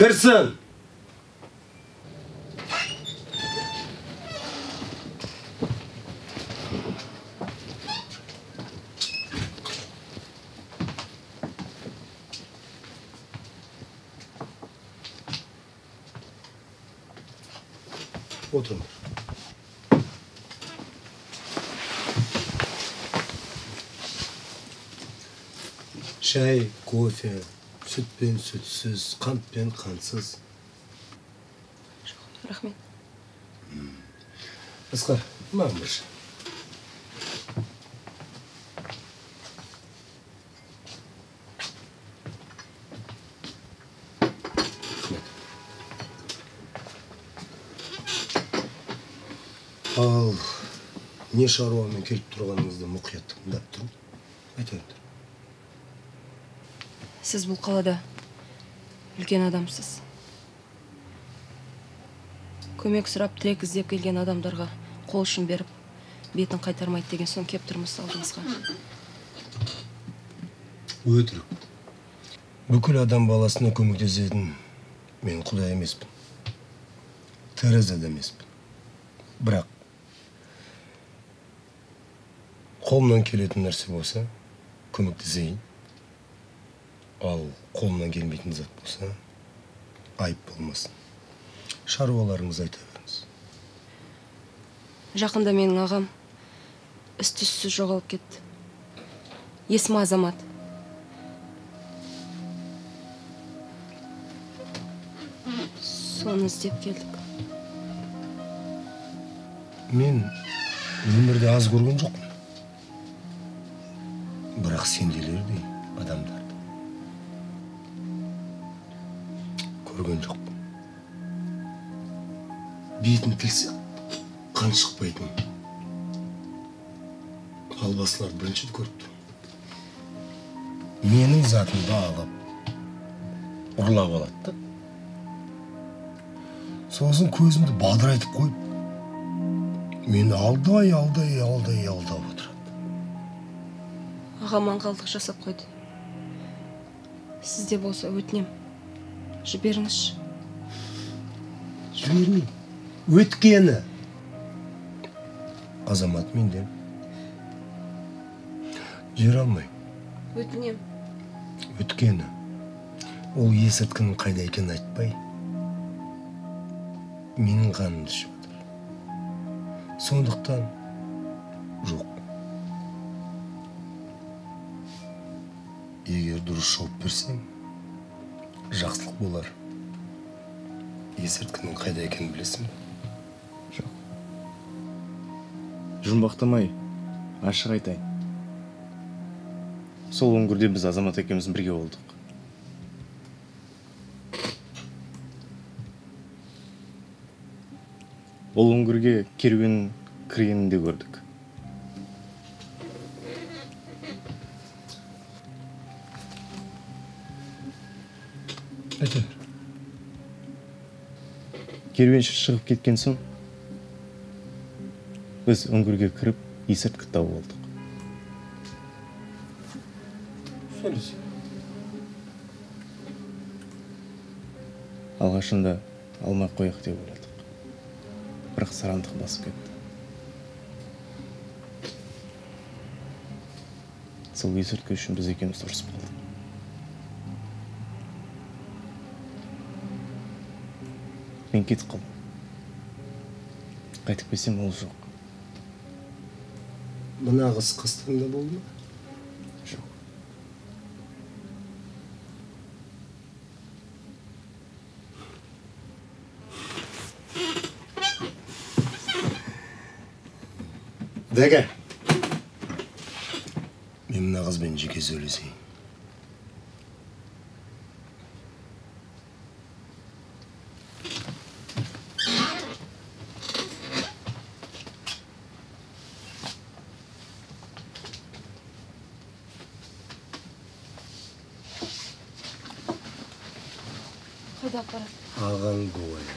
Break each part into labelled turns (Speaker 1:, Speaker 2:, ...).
Speaker 1: Кірсін! Отырыңдар. Шай, кофе, сүтпен сүтсіз, қантпен қантсыз.
Speaker 2: Рахмет.
Speaker 1: Асқар, маған бір шай. Ал не шаруамен келіп тұрғаныңызды мұқият тыңдап тұрмын. Айтыңдар.
Speaker 2: Сіз бұл қалада үлкен адамсыз. Көмек сұрап тірек іздеп келген адамдарға қол ұшын беріп, бетін қайтармайды деген соң кеп тұрмыз алдыңызға.
Speaker 1: Өтірік. Бүкіл адам баласына көмектесетін мен Құдай емеспін. Тереза да емеспін. Бірақ қолымнан келетін нәрсе болса, көмектесейін. Ал қолымнан келмейтін зат болса, айып болмасын. Шаруаларыңыз айта беріңіз.
Speaker 2: Жақында менің ағам із-түзсіз жоғалып кетті. Есімі Азамат. Соны іздеп келдік.
Speaker 1: Мен өмірде аз көрген жоқпын. Бірақ сенделердей адамдарды көрген жоқпын. Бетін тілсе қан шықпайтын албасылар бірінші көріп тұрмын. Менің затымды алып ұрлап алады. Сосын көзімді бадырайтып қойып, мені алдай отырады.
Speaker 2: Ағам аңғалдық жасап қойды. Сізде болса өтінем. Жіберіңізші.
Speaker 1: Жібермей. Өткені. Азамат менден. Жер алмай.
Speaker 2: Өтінем.
Speaker 1: Өткені. Ол есірткінің қайда екенін айтпай, менің қанымды ішіп отыр. Сондықтан жоқ. Егер дұрыс жауап берсем, жақсылық болар. Есірткінің қайда екенін білесің бе?
Speaker 3: Жоқ. Жұмбақтамай, ашық айтайын. Сол өңірде біз Азамат екеуміз бірге болдық. Ол өңірге керуен кіргенінде көрдік.
Speaker 1: Айтыр.
Speaker 3: Керуенші шығып кеткен соң, біз өңірге кіріп, есірткі тауып алдық.
Speaker 1: Сөйлесе.
Speaker 3: Алғашында алмай қояқ деп ойладық. Бірақ сарандық басып кетті. Сол есірткі үшін біз екеуміз ұрысып қалдық. Мен кетіп қалдым. Қайтып келсем ол жоқ.
Speaker 1: Мына қыз қастығында болды ма?
Speaker 3: Жоқ.
Speaker 1: Дәге. Мен мына қызбен жеке сөйлесейін.
Speaker 2: Қайда апарады?
Speaker 1: Ағаң дуая.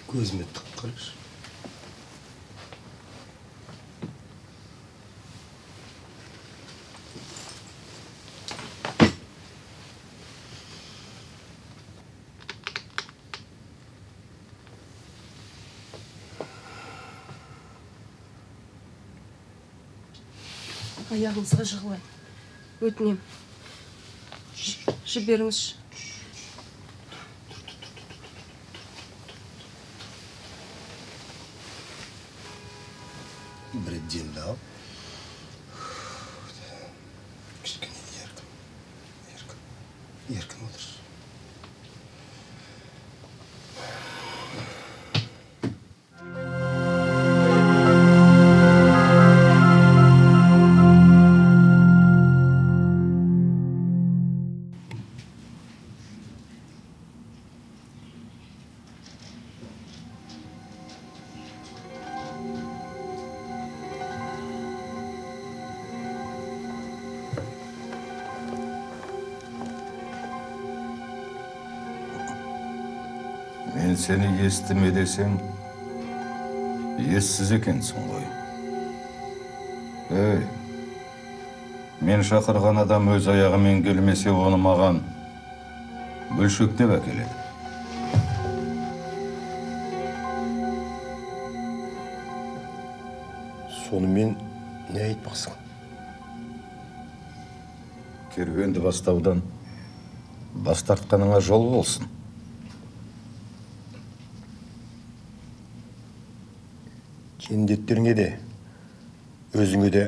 Speaker 1: көзіме тық қарашы.
Speaker 2: Аяғыңызға жығылайын. Өтінем. Жіберіңізші.
Speaker 1: Бір демді ал. Кішкене еркін отыр.
Speaker 4: Мен сені естіме десем, ессіз екенсің ғой. Ей, мен шақырған адам өз аяғымен келмесе, оны маған бөлшектеп әкеледі.
Speaker 1: Сонымен не айтпақсың?
Speaker 4: Керуенді бастаудан бас тартқаныңа жол болсын.
Speaker 1: Жендеттеріңе де, өзіңе де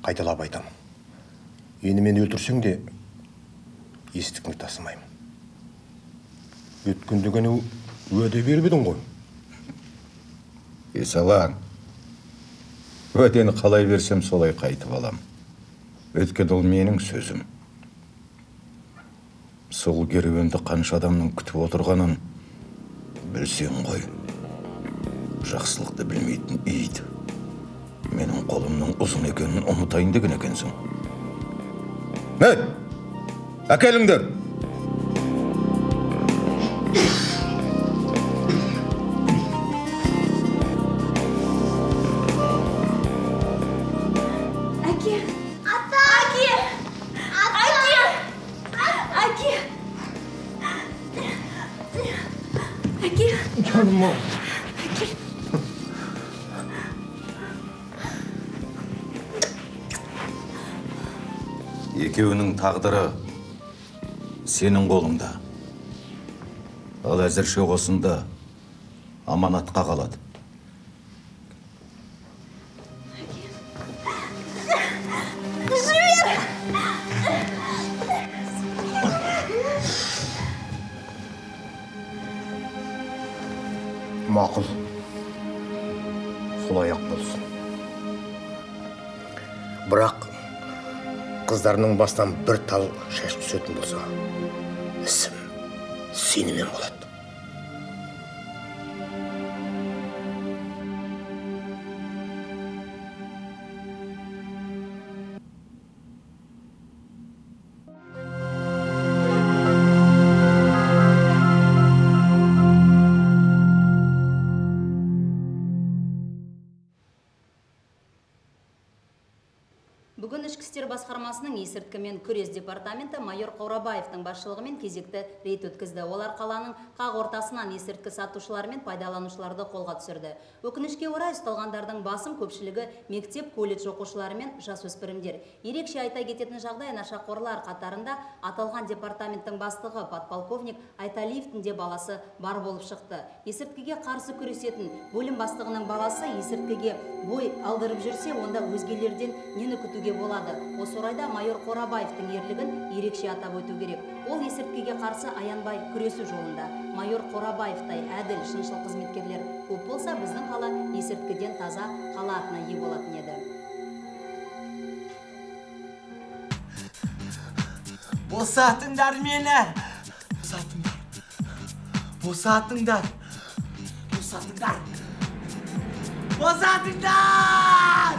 Speaker 1: қайталап айтам. Ені мені өлтірсең де, естікіңе тасымаймын. Өткендігіні өде бербедің ғой.
Speaker 4: Есалаң, өтені қалай берсем солай қайтып алам. Өткен ол менің сөзім. Сол керуенді қанша адамның күтіп отырғанын білсең ғой. Жақсылықты білмейтін ит. Менің қолымның ұзын екенін ұмытайын деген екенсің. Әкеліңдер!
Speaker 5: Әке! Ата! Әке! Әке! Әке! Әке!
Speaker 1: Жаным-ау.
Speaker 4: Екеуінің тағдыры сенің қолыңда. Ал әзірше осында аманатқа қалады.
Speaker 1: Мақұл. Солай-ақ болсын. Бірақ қыздарының бастан бір тал шаш түсетін болса, ісім сенімен болады.
Speaker 6: Бүгін ішкі істер басқармасының есірткімен күрес департаменті майор Қорабаевтың басшылығымен кезекті рейд өткізді. Олар қаланың қақ ортасынан есірткі сатушылар мен пайдаланушыларды қолға түсірді. Өкінішке орай ұсталғандардың басым көпшілігі мектеп, колледж оқушылары мен жасөспірімдер. Ерекше айта кететін жағдай, нашақорлар қатарында аталған департаменттің бастығы подполковник Айталиевтің де баласы бар болып шықты. Есірткіге қарсы күресетін бөлім бастығының баласы есірткіге бой алдырып жүрсе, онда өзгелерден нені күтуге болады. Осы орайда майор Қорабаевтың ерлігін ерекше атап өту керек. Ол есірткіге қарсы аянбай күресу жолында. Майор Қорабаевтай әділ, шыншыл қызметкерлер көп болса, біздің қала есірткіден таза қала атына ие болатын еді.
Speaker 7: Босатыңдар мені! Босатыңдар! Босатыңдар! Босатыңдар!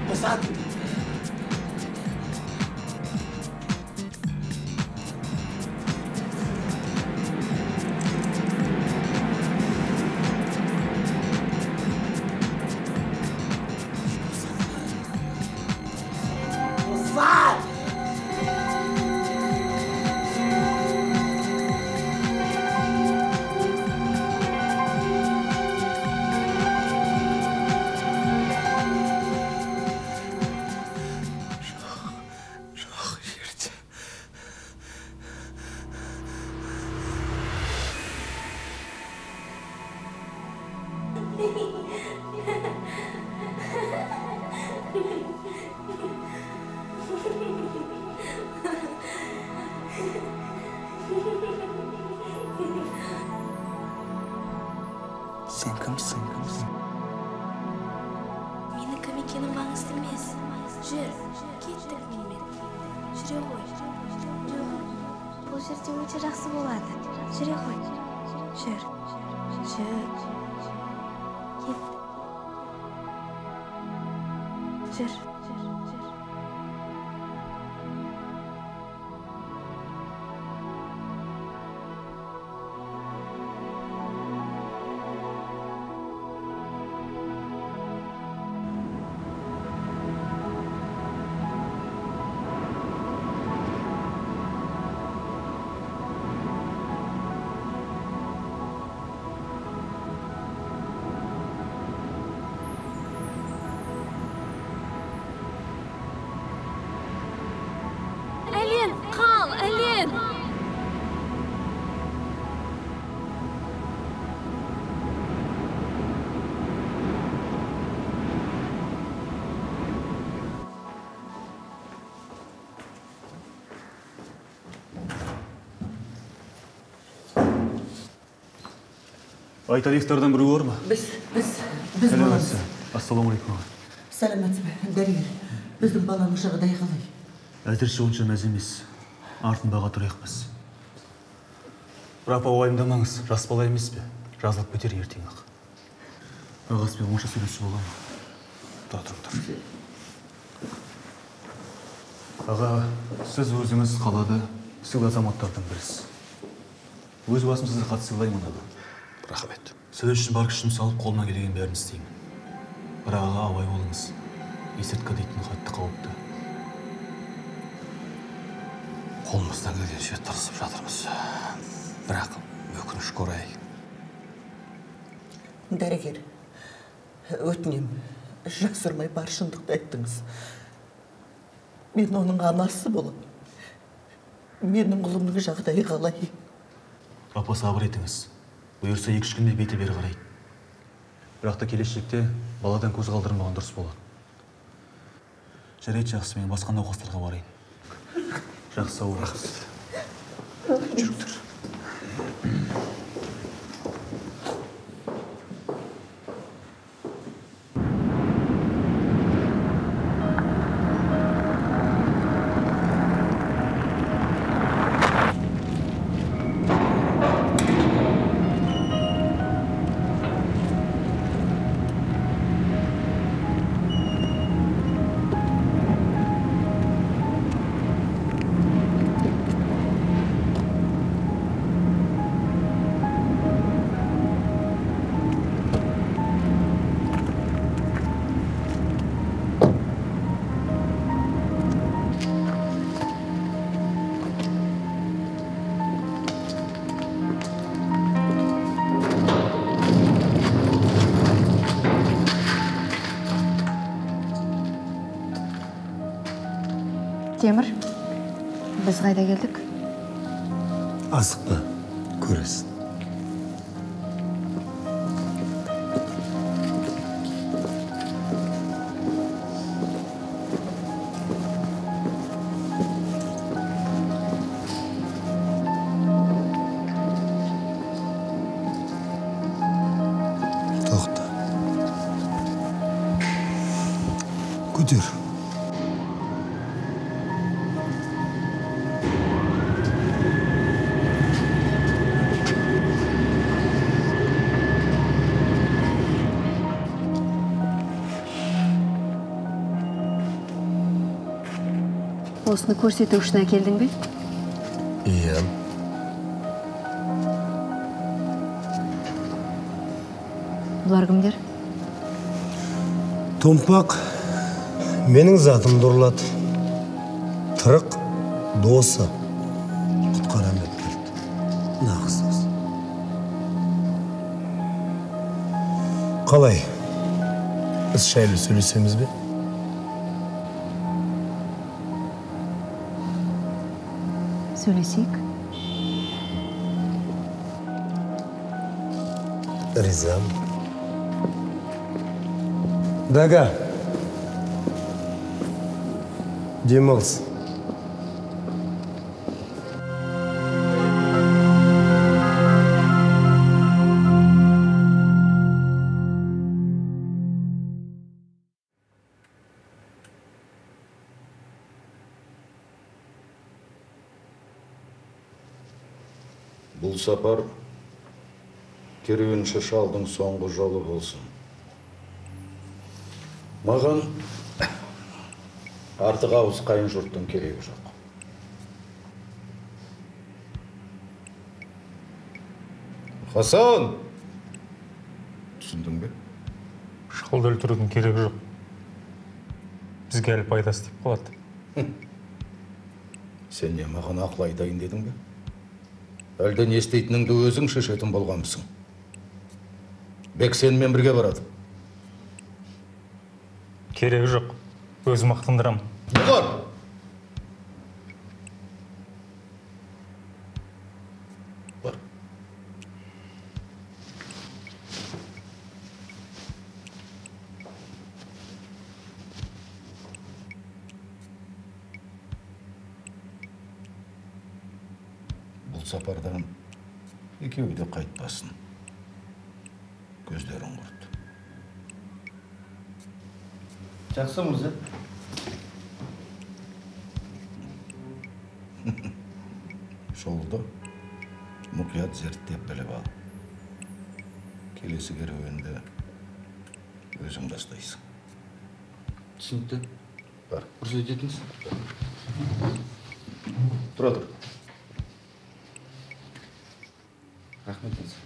Speaker 7: Босат! Sen kimsin?
Speaker 5: Meni kim ekenim mаңызды емес. Жүр, кеттік менімен. Жүре ғой. Бұл жерде өте жақсы болады. Жүре ғой. Жүр. Кет. Жүр. Әлен, қал, Әлен!
Speaker 8: Айталиевтардан біреу бар ма?
Speaker 9: Біз
Speaker 8: Сәлеметсіз. Ассалаумағалейкум.
Speaker 9: Сәлеметсіз бе, дәрігер. Біздің баланың жағдайы қалай?
Speaker 8: Әзірше онша мәз емес. Артындағы тұрайық біз. Бірақ уайымдамаңыз, жас бала емес пе? Жазылып кетер ертең ақ. Ағаспен онша сөйлесіп бола ма? Тұр. Аға, сіз өзіңіз қалада сыйлы азаматтардың бірісіз. Өз басым сізді қатты сыйлаймын аға.
Speaker 1: Рахмет.
Speaker 8: Сіз үшін бар күшімді салып қолымнан келген бәрін істеймін. Бірақ аға, абай болыңыз. Есірткі дейтін қатты қауіпті.
Speaker 1: Қолымыздан келгенше тырысып жатырмыз. Бірақ өкінішке орай.
Speaker 9: Дәрігер, өтінем, жасырмай бар шындықты айттыңыз. Мен оның анасы болып, менің ұлымның жағдайы қалай?
Speaker 8: Апа, сабыр етіңіз. Бұйырса 2-3 күнде беті бері қарайды. Бірақ та келешекте баладан көз қалдырмаған дұрыс болады. Жарайды, жақсы, мен басқа науқастарға барайын. Жақсы, сау болыңыз.
Speaker 1: Жүріңдер.
Speaker 10: Темір, біз қайда келдік?
Speaker 1: Асықпа, көресің. Тоқта. Көтер.
Speaker 10: Осыны көрсету үшін әкелдің бе?
Speaker 1: Иә.
Speaker 10: Бұлар кімдер?
Speaker 1: Томпақ менің затымды ұрлады. Тырық досы құтқарам деп келді. Нағыз дос. Қалай? Біз шайлы сөйлесеміз бе?
Speaker 10: Сөйлесейік.
Speaker 1: Ризамын. Дага. Демалыс.
Speaker 4: Бұл сапар керуенші шалдың соңғы жолы болсын. Маған артық ауыз қайын жұрттың керегі жоқ. Хасан! Түсіндің бе?
Speaker 11: Шалды өлтірудің керегі жоқ. Бізге әлі пайдасы тиіп қалады.
Speaker 4: Сен не маған ақыл айтайын дедің бе? Әлде не істейтініңді өзің шешетін болғанбысың. Бек сенімен бірге барады.
Speaker 11: Керегі жоқ. Өзім ақтындырам.
Speaker 4: Бұғар! Бар. Бұл сапардан екеуі де қайтпасын. Көздерін құрт.
Speaker 3: Жақсы мырза.
Speaker 4: Жолды мұқият зерттеп біліп ал. Келесі керуенді өзің бастайсың.
Speaker 3: Түсінікті.
Speaker 4: Бар.
Speaker 3: Ұрыс ететіңіз.
Speaker 4: Тұра тұр.
Speaker 3: Рахмет мырза.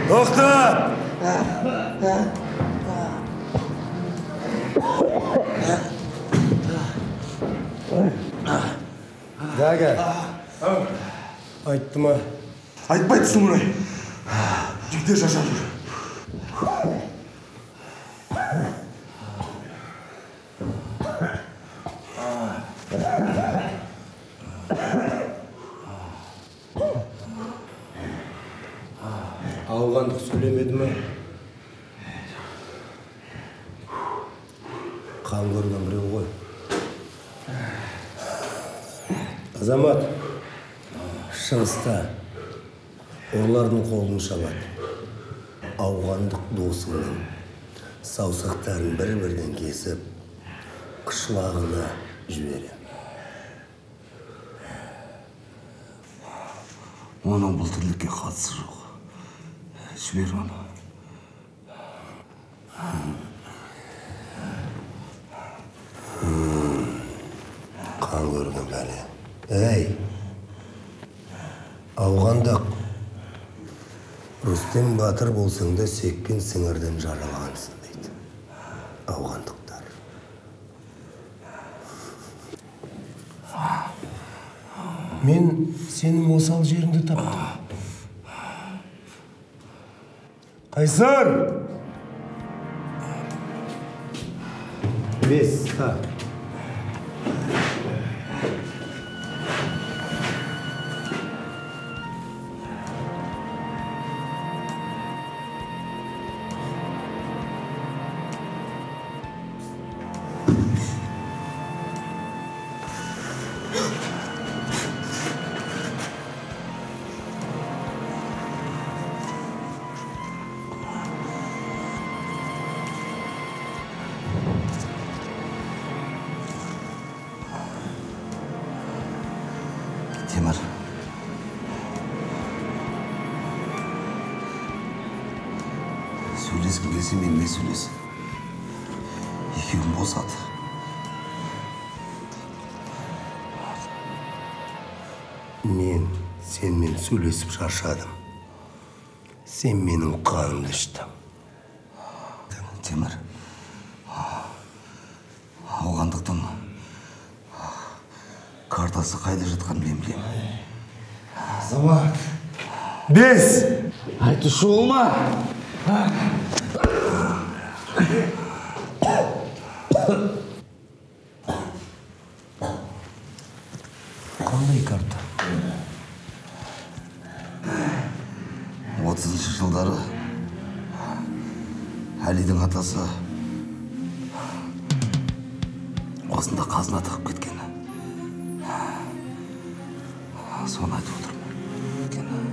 Speaker 1: Тоқта! Дага. Айтты ма?
Speaker 7: Айтпайды сұмырай. Жігде шаша жүр.
Speaker 1: Ауғандық сөйлемеді ме? Қан көрген біреу ғой. Азамат, шығыста орлардың қолын шабады. Ауғандық досыңның саусақтарын бір-бірден кесіп, қышлағына жіберем.
Speaker 7: Оның бұл тірлікке қатысы жоқ. Жібер оны.
Speaker 1: Қан көрген бәле. Әй, ауғандық. Рүстем батыр болсаң да секпен сіңірден жаралағансың дейді. Ауғандықтар. Мен сенің осал жеріңді таптым. Қайсар! Бес, та.
Speaker 7: Темір. Сөйлескім келсе менімен сөйлес. Екеуін босат.
Speaker 1: Мен сенмен сөйлесіп шаршадым. Сен менің қанымды іштің.
Speaker 7: Темір, ауғандықтың картасы қайда жатқан білем.
Speaker 1: Азамат, бес!
Speaker 7: Айтушы олма!
Speaker 1: Қандай карта?
Speaker 7: 30-шы жылдары Әлидің атасы осында қазына тығып кеткен. Соны айтып отырмын.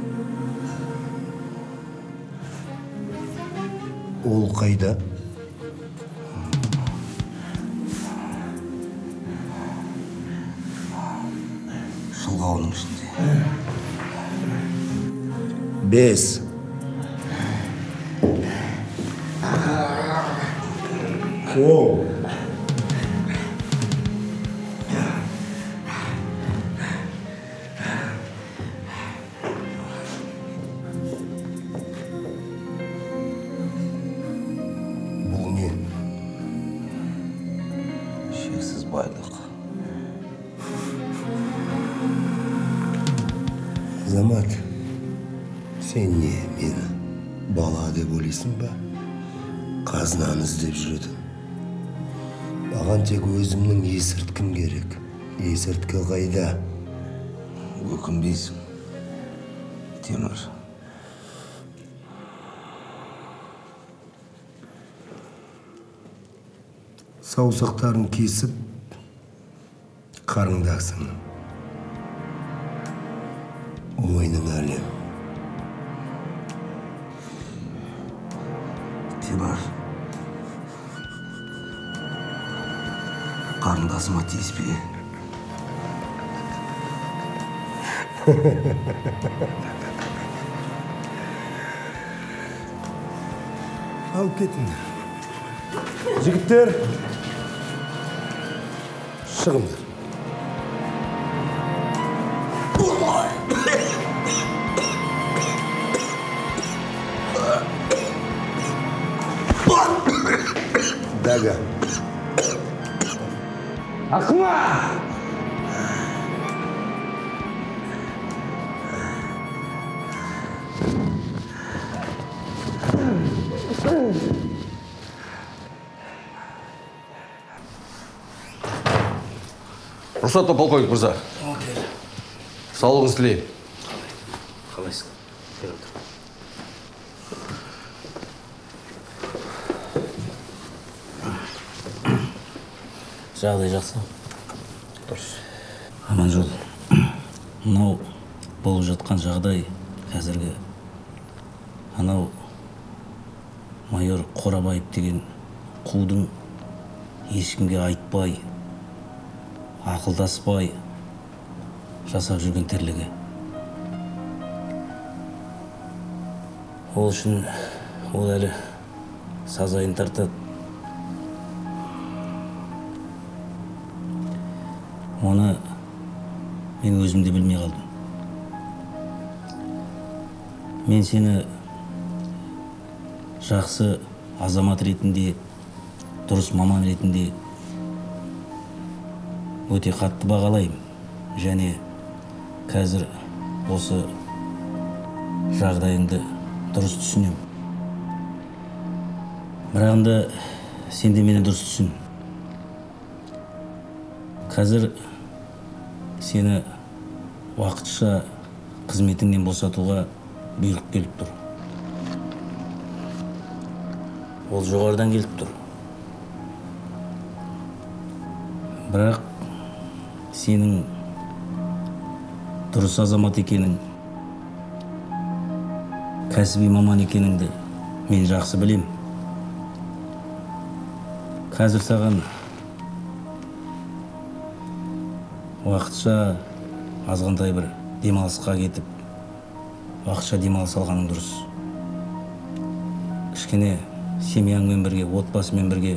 Speaker 1: Ол қайда?
Speaker 7: Шылғауының ішінде.
Speaker 1: Бес. Он. Бұл не?
Speaker 7: Шексіз байлық.
Speaker 1: Азамат, сен не, мені бала деп ойлайсың ба? Қазынаны іздеп жүретін. Маған тек өзімнің есірткім керек. Есірткі қайда?
Speaker 7: Өкінбейсің, Темір.
Speaker 1: Саусақтарын кесіп, қарыңдасың. Мойның әлем.
Speaker 7: Темір. Қарындасыма тиіспе.
Speaker 1: Алып кетіңдер. Жігіттер, шығыңдар. Дага. Ақма!
Speaker 12: Рұқсат па, полковник мырза? Саулығыңыз тілеймін.
Speaker 3: Қалайсың? Кел отыр.
Speaker 13: Жағдай жақсы.
Speaker 12: Дұрыс.
Speaker 13: Аманжол, мынау болып жатқан жағдай қазіргі анау майор Қорабаев деген қудың ешкімге айтпай, ақылдаспай жасап жүрген тірлігі. Ол үшін ол әлі сазайын тартады. Оны мен өзім де білмей қалдым. Мен сені жақсы азамат ретінде, дұрыс маман ретінде өте қатты бағалаймын. Және қазір осы жағдайыңды дұрыс түсінем. Бірағында сен де мені дұрыс түсін. Қазір сені уақытша қызметіңнен босатуға бұйрық келіп тұр. Ол жоғарыдан келіп тұр. Бірақ сенің дұрыс азамат екенің, кәсіби маман екеніңді мен жақсы білем. Қазір саған уақытша азғантай бір демалысқа кетіп, уақытша демалыс алғаның дұрыс. Кішкене семьяңмен бірге, отбасымен бірге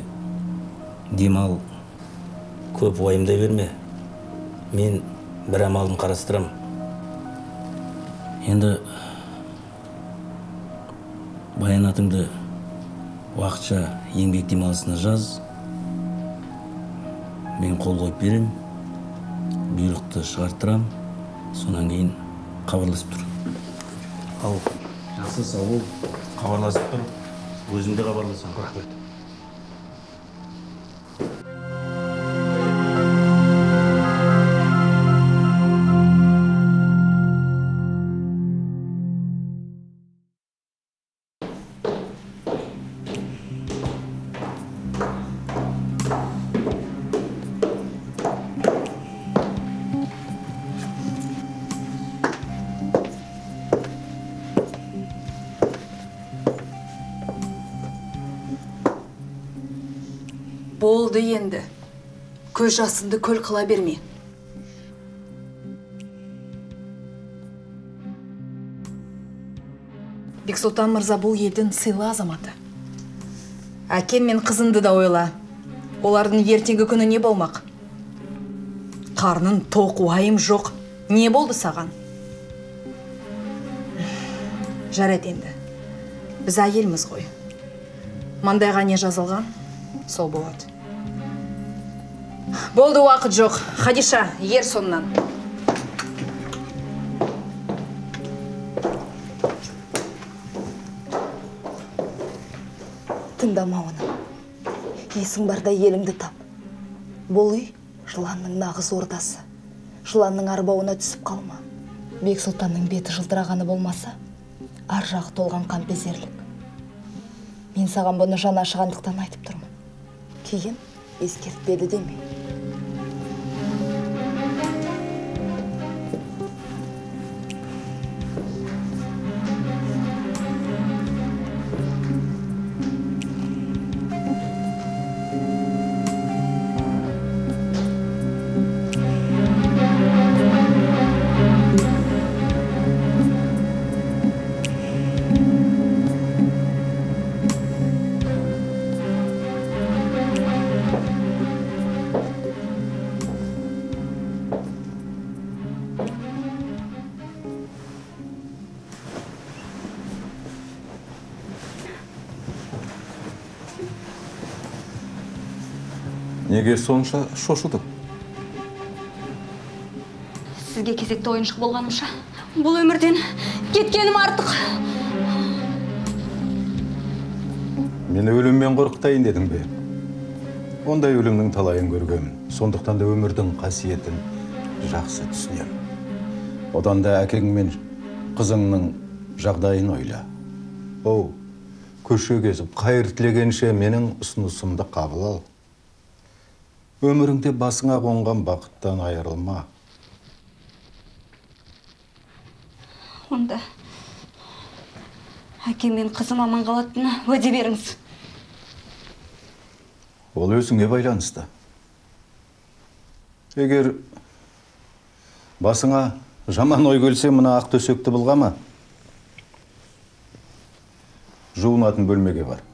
Speaker 13: демал. Көп уайымдай берме. Мен бір амалын қарастырам. Енді баянатыңды уақытша еңбек демалысына жаз. Мен қол қойып берем. Бұйрықты шығарттырам. Сонан кейін хабарласып тұр. Ал, жақсы, сау бол. Хабарласып тұр. Өзім де хабарласам. Рахмет.
Speaker 14: Болды енді. Көз жасынды көл қыла берме. Бексұлтан мырза бұл елдің сыйлы азаматы. Әкем мен қызынды да ойла. Олардың ертеңгі күні не болмақ? Қарның тоқ, уайым жоқ. Не болды саған? Жарайды енді. Біз әйелміз ғой. Мандайға не жазылған? Сол болады. Болды, уақыт жоқ. Хадиша, ер соннан.
Speaker 15: Тыңдама оны. Есің барда еліңді тап. Бұл үй жыланның нағыз ордасы. Жыланның арбауына түсіп қалма. Бексұлтанның беті жылтырағаны болмаса, ар жағы толған қанпезерлік. Мен саған бұны жаны ашығандықтан айтып тұрмын. Кейін ескертпеді деме.
Speaker 12: Неге сонша шошыдың?
Speaker 10: Сізге кезекті ойыншық болғанымша, бұл өмірден кеткенім артық.
Speaker 4: Мені өліммен қорқытайын дедің бе? Ондай өлімнің талайын көргемін. Сондықтан да өмірдің қасиетін жақсы түсінем. Одан да әкең мен қызыңның жағдайын ойла. Оу, көше кезіп, қайыр тілегенше менің ұсынысымды қабыл ал. Өміріңде басыңа қонған бақыттан айырылма.
Speaker 10: Онда әкем мен қызым аман қалатынына уәде беріңіз.
Speaker 4: Ол өзіңе байланысты. Егер басыңа жаман ой келсе, мына ақ төсекті бұлғама. Жуынатын бөлмеге бар.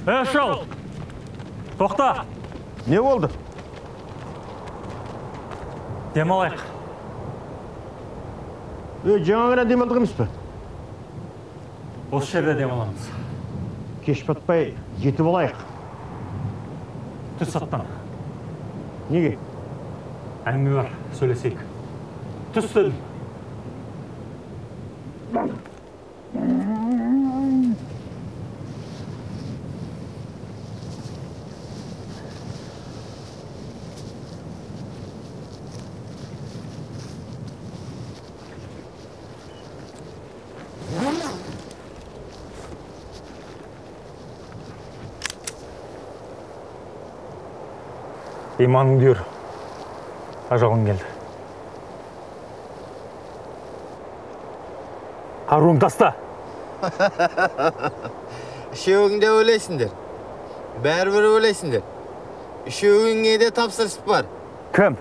Speaker 11: Шал! Тоқта!
Speaker 16: Не болды?
Speaker 11: Демалайық.
Speaker 16: Жаңа ғана демалдық емес пе?
Speaker 11: Осы жерде демаламыз.
Speaker 16: Кеш батпай жетіп алайық.
Speaker 11: Түс аттан.
Speaker 16: Неге?
Speaker 11: Әңгіме бар, сөйлесейік. Түс дедім. Иманыңды өр. Ажалың келді. Қаруың таста.
Speaker 17: Үшеуіңде өлесіңдер. Бәрібір өлесіңдер. Үшеуіңе де тапсырыс бар.
Speaker 11: Кім?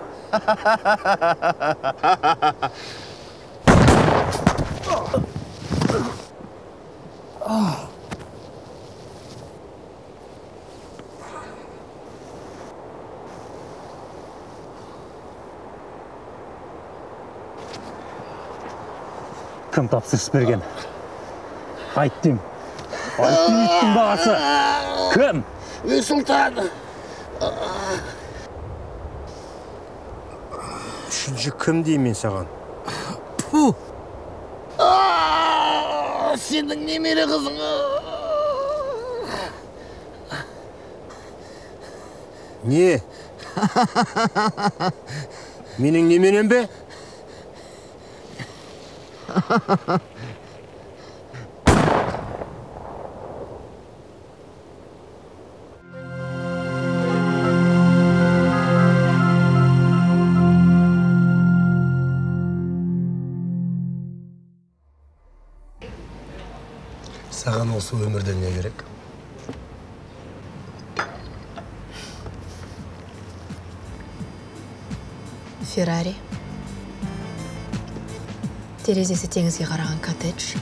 Speaker 11: Кім тапсырыс берген? Айттым. Айттым иттің бағасы. Кім?
Speaker 17: Сұлтан. Үшінші кім деймін саған? Пу! Сенің немере қызың. Не? Менің немерем бе?
Speaker 1: Саған осы өмірде не керек?
Speaker 14: Феррари. Терезесі теңізге қараған коттедж.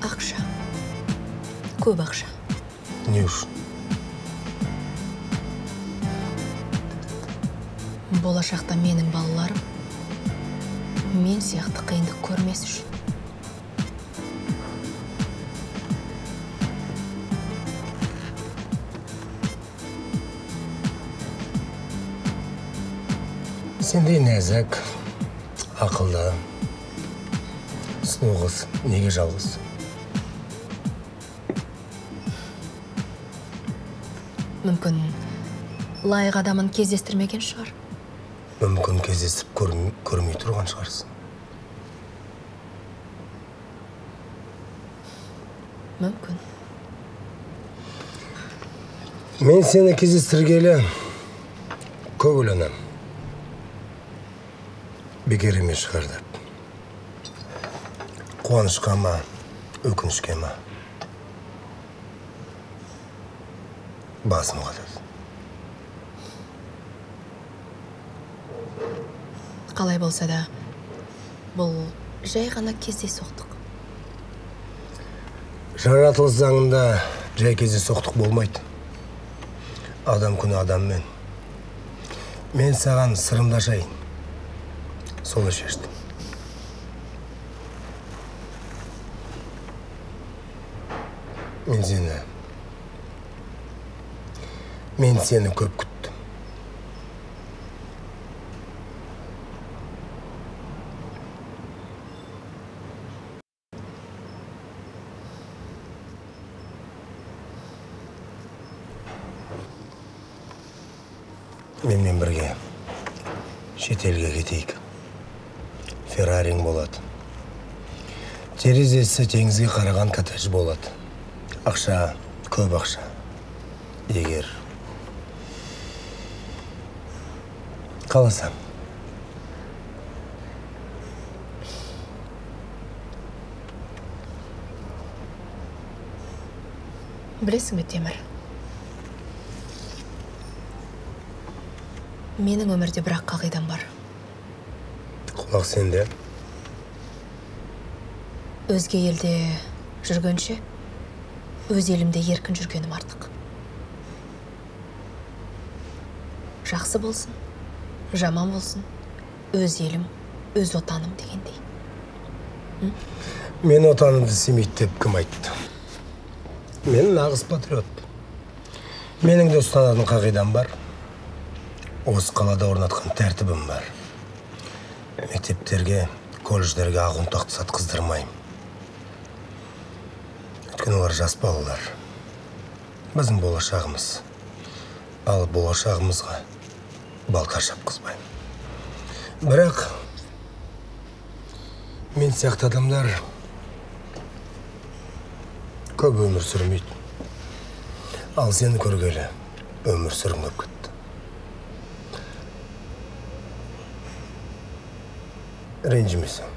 Speaker 14: Ақша. Көп ақша.
Speaker 1: Не үшін?
Speaker 14: Болашақта менің балаларым мен сияқты қиындық көрмес үшін.
Speaker 1: Сендей нәзік, ақылды, сұлу қыз неге жалғыз?
Speaker 14: Мүмкін лайық адамын кездестірмеген шығар.
Speaker 1: Мүмкін кездесіп көрмей тұрған шығарсың.
Speaker 14: Мүмкін.
Speaker 1: Мен сені кездестіргелі көп ойланам. Бекер емес шығар деп. Қуанышқа ма, өкінішке ма? Басым қатады.
Speaker 14: Қалай болса да, бұл жай ғана кездейсоқтық.
Speaker 1: Жаратылыс заңында жай кездейсоқтық болмайды. Адам күні адаммен. Мен саған сырымда жайын. Солай шештім. Мен сені көп күттім. Менімен бірге шетелге кетейік. Феррарин болады. Терезесі теңізге қараған коттедж болады. Ақша, көп ақша. Егер қаласам.
Speaker 14: Білесің бе, Темір? Менің өмірде бірақ қағидам бар.
Speaker 1: Құлақ сенде?
Speaker 14: Өзге елде жүргенше, өз елімде еркін жүргенім артық. Жақсы болсын, жаман болсын, өз елім, өз отаным дегендей.
Speaker 1: Мен отанымды сүймейді деп кім айтты? Мен нағыз патриот. Менің де ұстанатын қағидам бар. Осы қалада орнатқан тәртібім бар. Мектептерге, колледждерге ақ ұнтақты сатқыздырмаймын. Өйткені олар жас балалар. Біздің болашағымыз. Ал болашағымызға балтар шапқызбаймын. Бірақ мен сияқты адамдар көп өмір сүрмейді. Ал сені көргелі өмір сүргім көп кетті. Ренжімесің.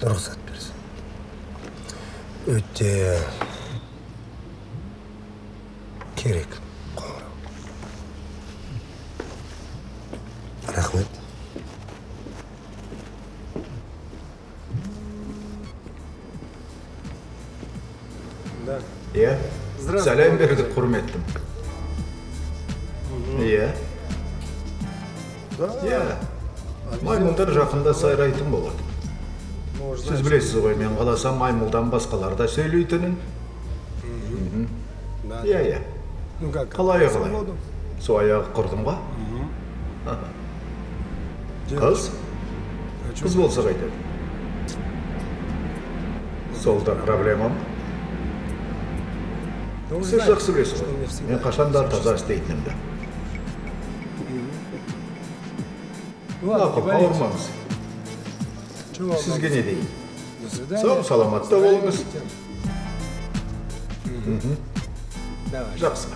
Speaker 1: Рұқсат берсін. Өте керек қоңырау. Рахмет.
Speaker 4: Иә, сәлем бердік, құрметтім. Иә. Иә. Маймылдар жақында сайрайтын болады. Сіз білесіз ғой, мен қаласам маймылдан басқаларда сөйлейтінін. Иә. Қалай? Су аяғы құрдым ға? Қыз? Қыз болса қайтеді. Солда проблемам. Сіз жақсы білесіз ғой, мен қашанда таза істейтінімді. Мақұл, ауырмаңыз. Сізге не дейін? Сау, саламатта болыңыз. Жақсы.